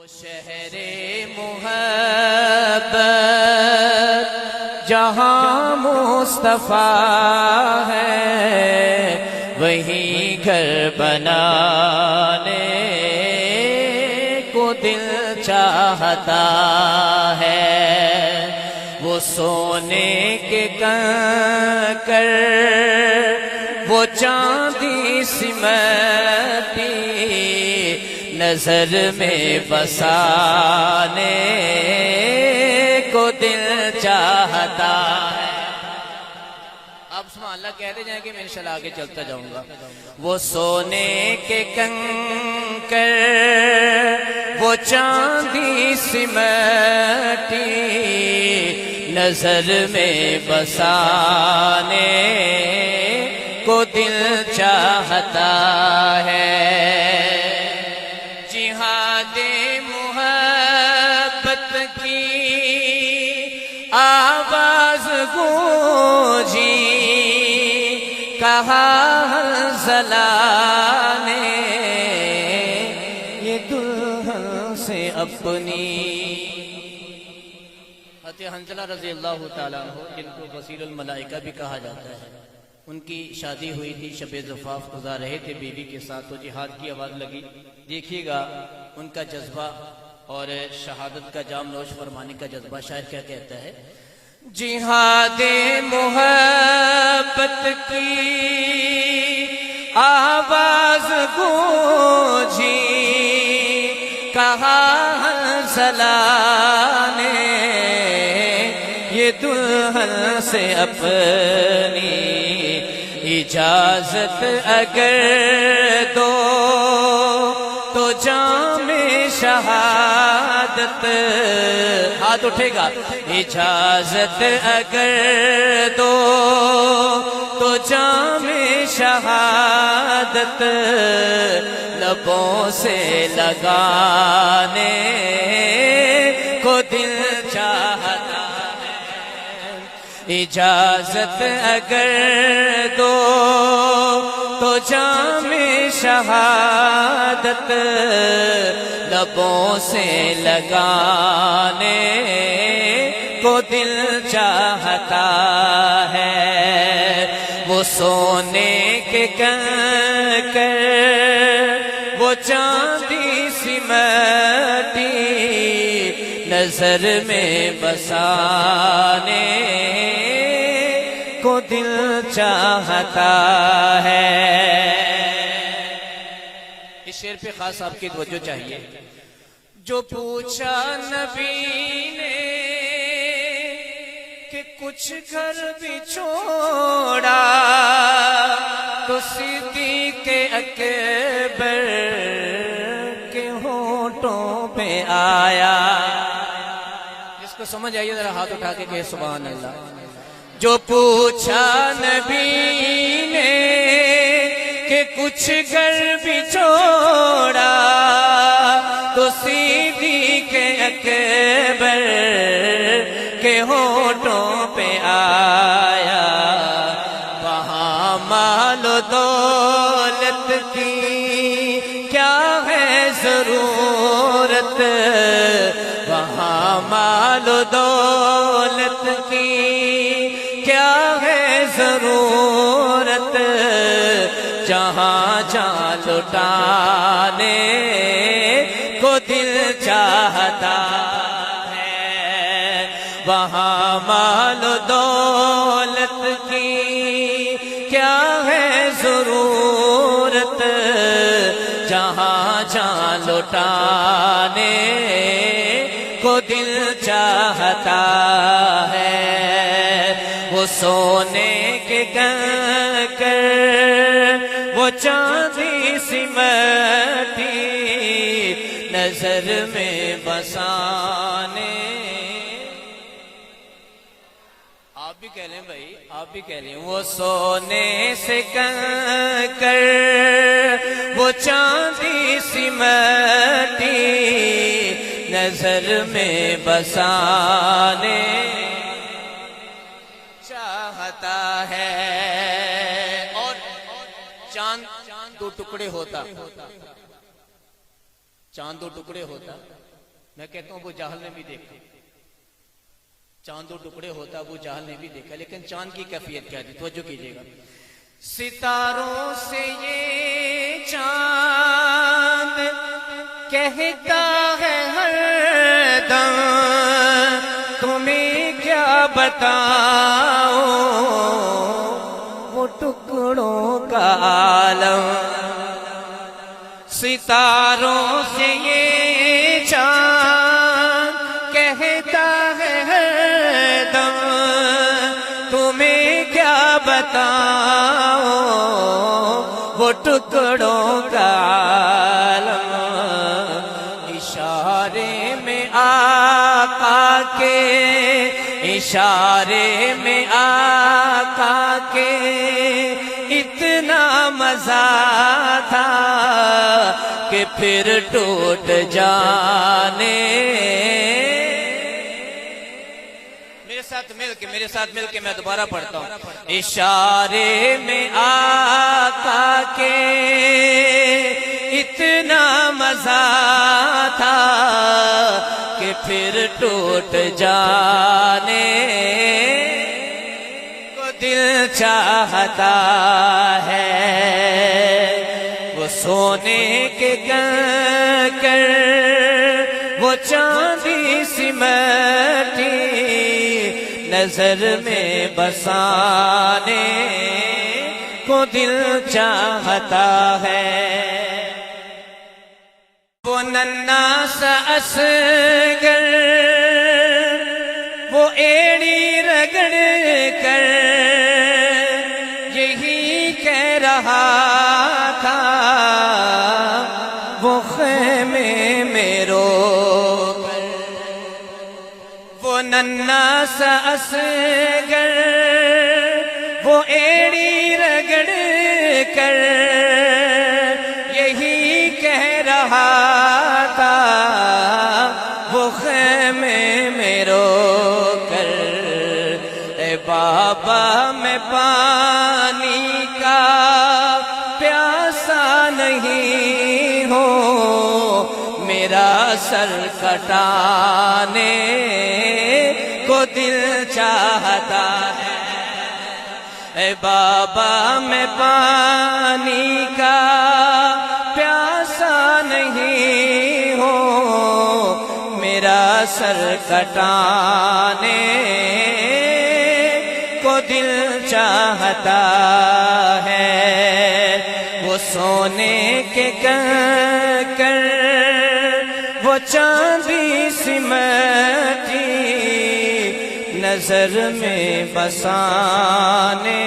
شہر محبت جہاں مصطفیٰ ہے وہیں گھر بنانے کو دل چاہتا ہے۔ وہ سونے کے کنکر وہ چاندی سمٹی نظر میں بسانے کو دل چاہتا ہے۔ آپ سبحان اللہ کہتے جائیں کہ میں انشاءاللہ آگے چلتا جاؤں گا۔ وہ سونے کے کنکر وہ چاندی سمٹی نظر میں بسانے کو دل چاہتا ہے۔ جہاد محبت کی آواز گونجی کہا حنظلہ نے یہ دلہن سے اپنی۔ حضرت حنظلہ رضی اللہ تعالیٰ عنہ جن کو وزیر الملائکہ بھی کہا جاتا ہے، ان کی شادی ہوئی تھی، شب زفاف گزار رہے تھے بیوی کے ساتھ، تو جہاد کی آواز لگی۔ دیکھیے گا ان کا جذبہ اور شہادت کا جام نوش فرمانے کا جذبہ۔ شاعر کیا کہتا ہے؟ جہاد محبت کی آواز گونجی کہا حنظلہ نے یہ دلہن سے اپنی اجازت اگر دو تو جام شہادت۔ ہاتھ اٹھے گا۔ اجازت اگر دو تو جام شہادت لبوں سے لگانے کو دل چاہتا ہے۔ اجازت اگر دو تو جام شہادت لبوں سے لگانے کو دل چاہتا ہے۔ وہ سونے کے کنکر وہ چاندی سمٹی نظر میں بسانے کو دل چاہتا ہے۔ اس شعر پہ خاص آپ کی توجہ چاہیے۔ جو پوچھا نبی نے کہ کچھ گھر بھی چھوڑا تو صدیق اکبر کے ہونٹوں پہ آیا۔ جس کو سمجھ آئیے ذرا ہاتھ اٹھا کے کہ سبحان اللہ۔ جو پوچھا نبی نے کہ کچھ گھر بھی چھوڑا تو صدیق اکبر کے ہونٹوں پہ آیا۔ وہاں مال و دولت کی کیا ہے ضرورت، وہاں مال و دولت کی کیا ہے ضرورت، جہاں جہاں لٹانے کو دل چاہتا ہے۔ وہاں مال و دولت کی کیا ہے ضرورت، جہاں جہاں لٹانے کو دل چاہتا ہے۔ وہ سونے کے کنکر وہ چاندی سمٹی نظر میں بسانے۔ آپ بھی کہہ لیں بھائی، آپ بھی کہہ لیں۔ وہ سونے سے کنکر وہ چاندی سمٹی نظر میں بسانے چاہتا ہے۔ اور چاند دو ٹکڑے ہوتا، چاند دو ٹکڑے ہوتا میں کہتا ہوں ابو جہل نے بھی دیکھا، چاند دو ٹکڑے ہوتا ابو جہل نے بھی دیکھا، لیکن چاند کی کیفیت کیا تھی؟ توجہ کیجیے گا. ستاروں سے یہ چاند کہتا ہے ہر دم تمہیں کیا بتاؤ وہ ٹکڑوں کا عالم. ستاروں سے یہ چاند کہتا ہے ہر دم تمہیں کیا بتاؤ وہ ٹکڑوں کا عالم. اشارے میں آقا کے، اشارے میں آقا کے اتنا مزہ تھا کہ پھر ٹوٹ جانے. میرے ساتھ مل کے میں دوبارہ پڑھتا ہوں. اشارے میں آقا کے اتنا مزہ تھا کہ پھر ٹوٹ جانے کو دل چاہتا ہے. وہ سونے کے کنکر وہ چاندی سمٹی نظر میں بسانے کو دل چاہتا ہے. وہ ننھا سا اصغر وہ ایڑی رگڑ کر یہی کہہ رہا تھا وہ خیمے میں رو کر. وہ ننھا سا اصغر وہ ایڑی رگڑ کر یہی کہہ رہا تھا وہ خیمے میں رو کر. اے بابا میں پانی کا پیاسا نہیں ہوں میرا سر کٹانے کو دل چاہتا ہے. اے بابا میں پانی کا پیاسا نہیں ہوں میرا سر کٹانے کو دل چاہتا ہے. وہ سونے کے کنکر وہ چاندی سمٹی نظر میں بسانے